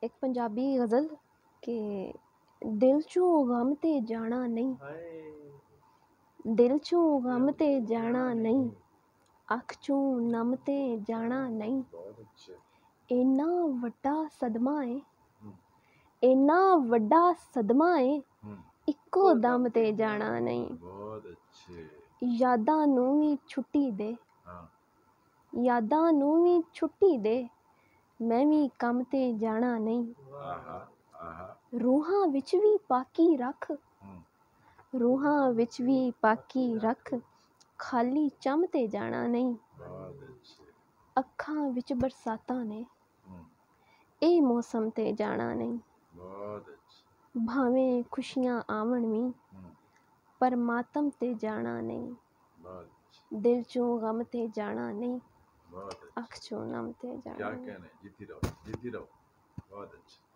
एक पंजाबी गज़ल के दिल चों गम ते जाना नहीं, दिल चों गम ते जाना नहीं, अख चों नम ते जाना नहीं। इन्ना वड्डा सदमा है, इन्ना वड्डा सदमा है, इक्को दम ते जाना नहीं। यादां नूं वी छुट्टी दे, यादां नूं वी छुट्टी दे, मैं भी कम ते जाना नहीं। रूहां विच भी पाकी रख, रूहां विच भी पाकी रख, खाली चम ते जाना नहीं। अखां विच बरसातां ने, ए मौसम ते जाना नहीं। भावें खुशियां आवन वी, पर मातम ते जाना नहीं। दिल चों गम ते जाना नहीं, अख चों नम ते जाना नहीं। क्या कहने, जीती रहो, जीती रहो। बहुत अच्छा।